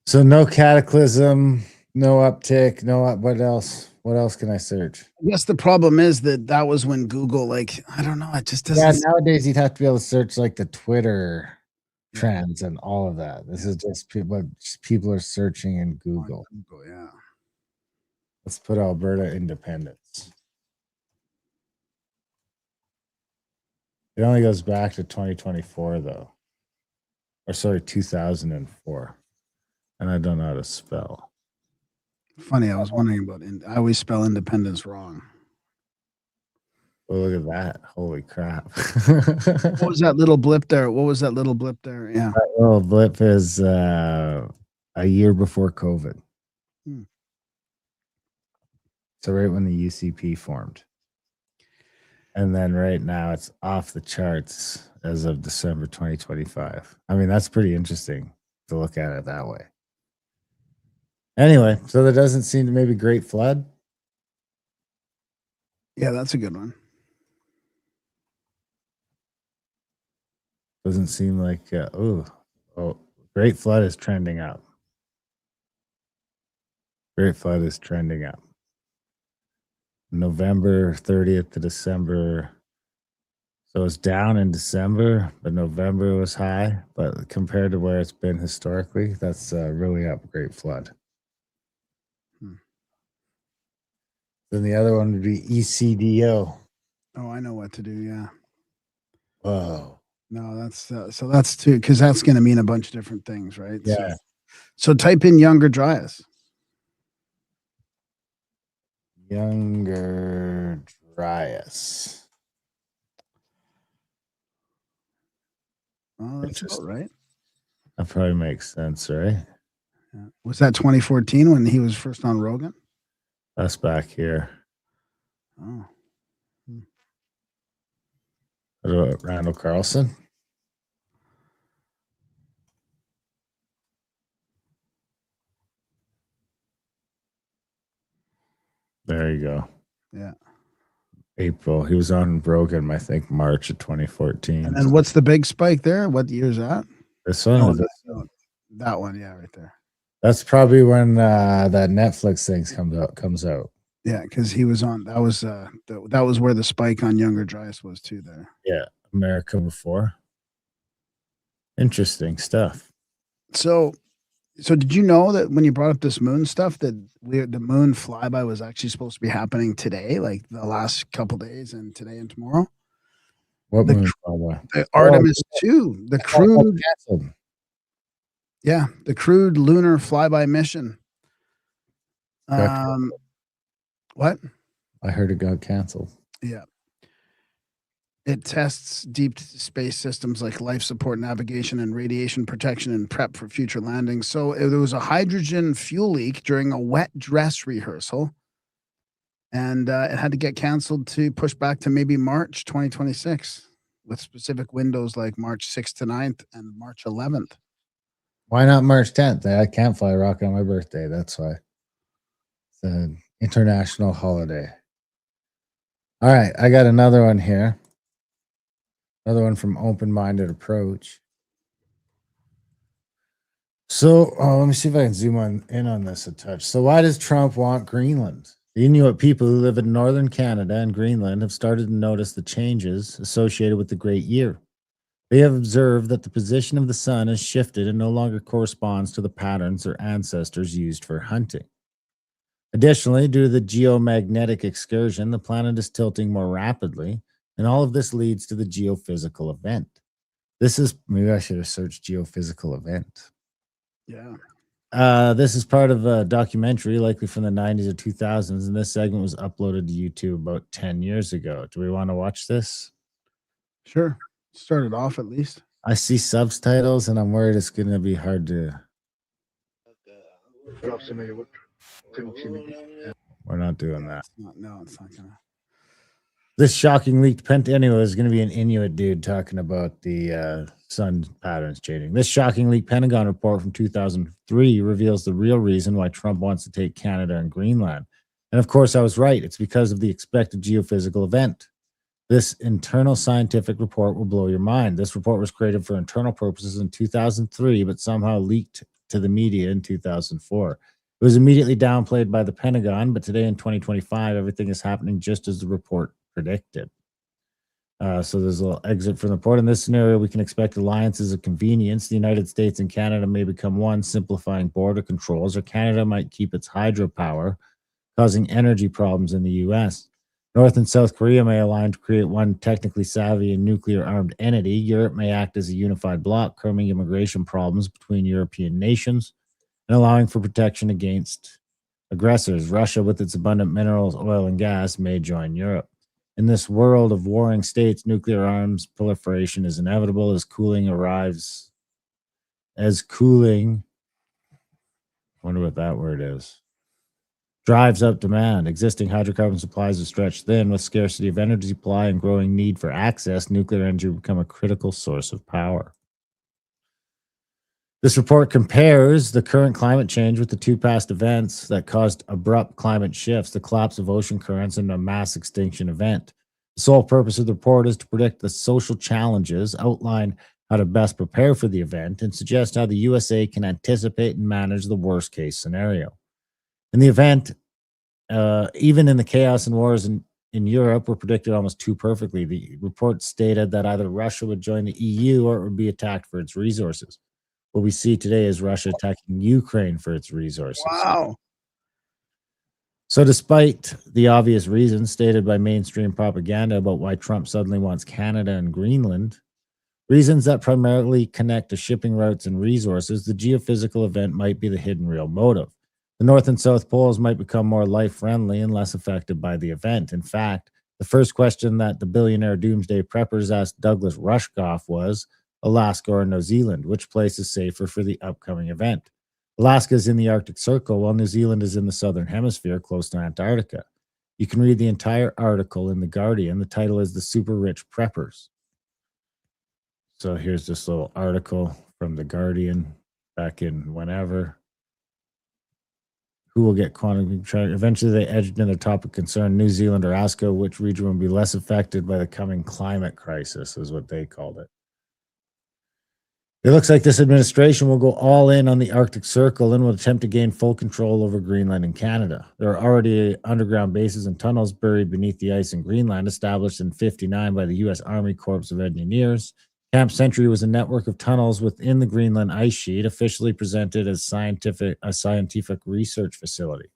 So no cataclysm, no uptick, what else? What else can I search? I guess the problem is that was when Google, like, I don't know, it just doesn't. Yeah, nowadays you'd have to be able to search like the Twitter trends and all of that. This is just people are searching in Google. Yeah. Let's put Alberta independence. It only goes back to 2024 though. Or sorry, 2004. And I don't know how to spell. Funny, I was wondering about I always spell independence wrong. Oh, look at that. Holy crap. What was that little blip there? Yeah. That little blip is a year before COVID. So right when the UCP formed. And then right now it's off the charts as of December 2025. I mean, that's pretty interesting to look at it that way. Anyway, so there doesn't seem to maybe Great Flood. Yeah, that's a good one. Doesn't seem like Great Flood is trending up. Great Flood is trending up. November 30th to December. So it's down in December, but November was high. But compared to where it's been historically, that's really up Great Flood. Then the other one would be ECDO. Oh, I know what to do. Yeah. Whoa. No, that's so that's too, because that's going to mean a bunch of different things, right? Yeah. So type in Younger Dryas. Younger Dryas. Oh, that's about right. That probably makes sense, right? Yeah. Was that 2014 when he was first on Rogan? That's back here. Oh. What about Randall Carlson? There you go. Yeah. April. He was on Rogan, I think, March of 2014. And then what's the big spike there? What year is that? This one? No, that one, yeah, right there. That's probably when that Netflix thing comes out. Yeah, because he was on. That was where the spike on Younger Dryas was too. There. Yeah, America Before. Interesting stuff. So did you know that when you brought up this moon stuff, that the moon flyby was actually supposed to be happening today, like the last couple days, and today and tomorrow? What moon flyby? The Artemis 2, the crude. Yeah, the crude lunar flyby mission. What? I heard it got canceled. Yeah. It tests deep space systems like life support, navigation, and radiation protection and prep for future landings. So there was a hydrogen fuel leak during a wet dress rehearsal, and it had to get canceled to push back to maybe March 2026. with specific windows like March 6th to 9th and March 11th. Why not March 10th? I can't fly a rocket on my birthday. That's why. It's an international holiday. All right, I got another one here. Another one from Open Minded Approach. So let me see if I can zoom in on this a touch. So why does Trump want Greenland? The Inuit people who live in northern Canada and Greenland have started to notice the changes associated with the Great Year. They have observed that the position of the sun has shifted and no longer corresponds to the patterns their ancestors used for hunting. Additionally, due to the geomagnetic excursion, the planet is tilting more rapidly, and all of this leads to the geophysical event. This is, maybe I should have searched geophysical event. Yeah. This is part of a documentary, likely from the 90s or 2000s, and this segment was uploaded to YouTube about 10 years ago. Do we want to watch this? Sure. Start it off at least. I see subtitles, and I'm worried it's going to be hard to. We're not doing that. No, it's not going to. This shocking leaked anyway, is going to be an Inuit dude talking about the sun patterns changing. This shocking leaked Pentagon report from 2003 reveals the real reason why Trump wants to take Canada and Greenland. And of course, I was right. It's because of the expected geophysical event. This internal scientific report will blow your mind. This report was created for internal purposes in 2003, but somehow leaked to the media in 2004. It was immediately downplayed by the Pentagon, but today in 2025, everything is happening just as the report predicted. So there's a little exit from the report. In this scenario, we can expect alliances of convenience. The United States and Canada may become one, simplifying border controls, or Canada might keep its hydropower, causing energy problems in the U.S. North and South Korea may align to create one technically savvy and nuclear-armed entity. Europe may act as a unified bloc, curbing immigration problems between European nations and allowing for protection against aggressors. Russia, with its abundant minerals, oil, and gas, may join Europe. In this world of warring states, nuclear arms proliferation is inevitable as cooling arrives. I wonder what that word is. Drives up demand. Existing hydrocarbon supplies are stretched thin. With scarcity of energy supply and growing need for access, nuclear energy will become a critical source of power. This report compares the current climate change with the two past events that caused abrupt climate shifts, the collapse of ocean currents, and a mass extinction event. The sole purpose of the report is to predict the social challenges, outline how to best prepare for the event, and suggest how the USA can anticipate and manage the worst case scenario. In the event, even in the chaos and wars in Europe were predicted almost too perfectly. The report stated that either Russia would join the EU or it would be attacked for its resources. What we see today is Russia attacking Ukraine for its resources. Wow. So despite the obvious reasons stated by mainstream propaganda about why Trump suddenly wants Canada and Greenland, reasons that primarily connect to shipping routes and resources, the geophysical event might be the hidden real motive. The North and South Poles might become more life-friendly and less affected by the event. In fact, the first question that the billionaire doomsday preppers asked Douglas Rushkoff was, Alaska or New Zealand, which place is safer for the upcoming event? Alaska is in the Arctic Circle, while New Zealand is in the southern hemisphere, close to Antarctica. You can read the entire article in The Guardian. The title is The Super Rich Preppers. So here's this little article from The Guardian back in whenever. Who will get quantum? Eventually, they edged in a topic concern New Zealand or Alaska, which region will be less affected by the coming climate crisis, is what they called it. It looks like this administration will go all in on the Arctic Circle and will attempt to gain full control over Greenland and Canada. There are already underground bases and tunnels buried beneath the ice in Greenland, established in 1959 by the U.S. Army Corps of Engineers. Camp Century was a network of tunnels within the Greenland ice sheet, officially presented as a scientific research facility.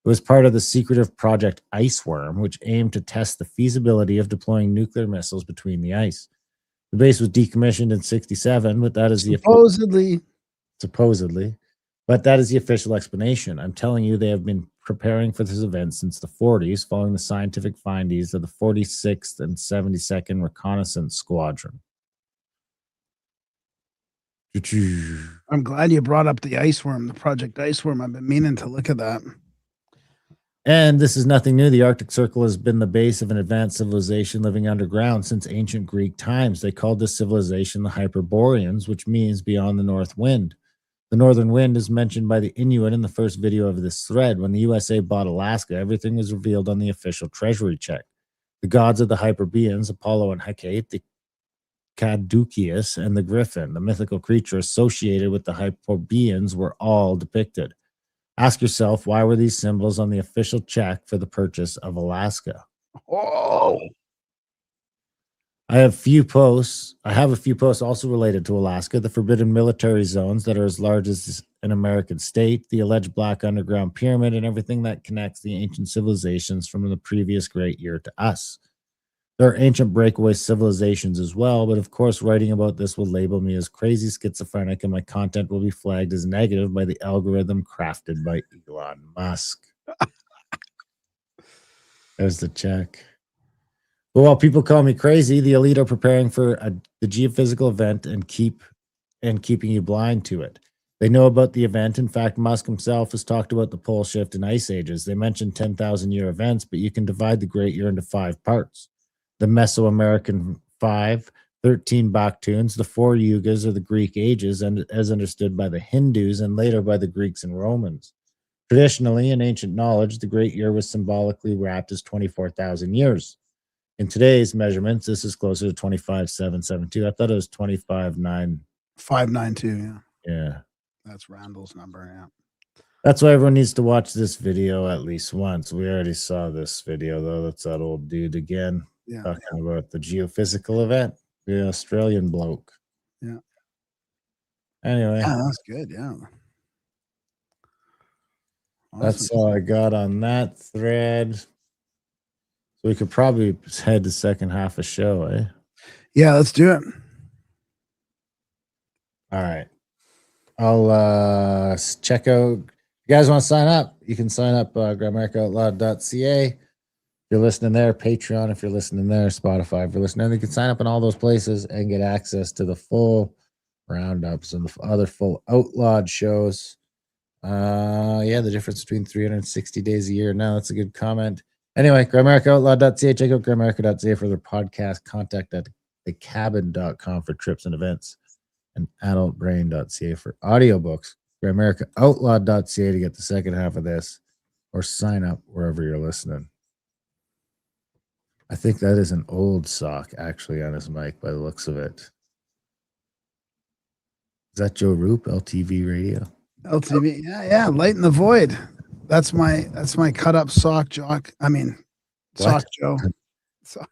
It was part of the secretive Project Iceworm, which aimed to test the feasibility of deploying nuclear missiles between the ice. The base was decommissioned in 1967, but that is supposedly, but that is the official explanation. I'm telling you, they have been preparing for this event since the 40s, following the scientific findings of the 46th and 72nd Reconnaissance Squadron. I'm glad you brought up the Iceworm, the Project Iceworm. I've been meaning to look at that. And this is nothing new. The Arctic Circle has been the base of an advanced civilization living underground since ancient Greek times. They called this civilization the Hyperboreans, which means beyond the north wind. The northern wind is mentioned by the Inuit in the first video of this thread. When the USA bought Alaska, everything was revealed on the official treasury check. The gods of the Hyperboreans, Apollo and Hecate, the Caduceus, and the Griffin, the mythical creature associated with the Hyperboreans, were all depicted. Ask yourself, why were these symbols on the official check for the purchase of Alaska? Oh, I have a few posts also related to Alaska, the forbidden military zones that are as large as an American state, the alleged black underground pyramid, and everything that connects the ancient civilizations from the previous great year to us. There are ancient breakaway civilizations as well, but of course, writing about this will label me as crazy schizophrenic, and my content will be flagged as negative by the algorithm crafted by Elon Musk. There's the check. But while people call me crazy, the elite are preparing for the geophysical event and keeping you blind to it. They know about the event. In fact, Musk himself has talked about the pole shift and ice ages. They mentioned 10,000-year events, but you can divide the great year into 5 parts. The Mesoamerican 5, 13 Baktuns, the 4 Yugas, or the Greek ages, and as understood by the Hindus and later by the Greeks and Romans. Traditionally, in ancient knowledge, the great year was symbolically wrapped as 24,000 years. In today's measurements, this is closer to 25,772. I thought it was 25,9. 592. Yeah. Yeah. That's Randall's number. Yeah. That's why everyone needs to watch this video at least once. We already saw this video, though. That's that old dude again. Yeah. Talking about the geophysical event. The Australian bloke. Yeah. Anyway. Yeah, that's good. Yeah. Awesome. That's all I got on that thread. So we could probably head to second half of show, eh? Yeah, let's do it. All right. I'll check out. If you guys want to sign up, you can sign up grammaricoutlawed.ca. If you're listening there, Patreon, if you're listening there, Spotify, if you're listening there, you can sign up in all those places and get access to the full roundups and the other full outlawed shows. Yeah, the difference between 360 days a year. Now, that's a good comment. Anyway, grammaricoutlawed.ca. Check out grammarica.ca for their podcast. Contact at thecabin.com for trips and events. And adultbrain.ca for audiobooks. grammaricoutlawed.ca to get the second half of this. Or sign up wherever you're listening. I think that is an old sock, actually, on his mic by the looks of it. Is that Joe Roop, LTV Radio? LTV, yeah, Light in the Void. That's my cut up sock jock. I mean, sock Joe. Sock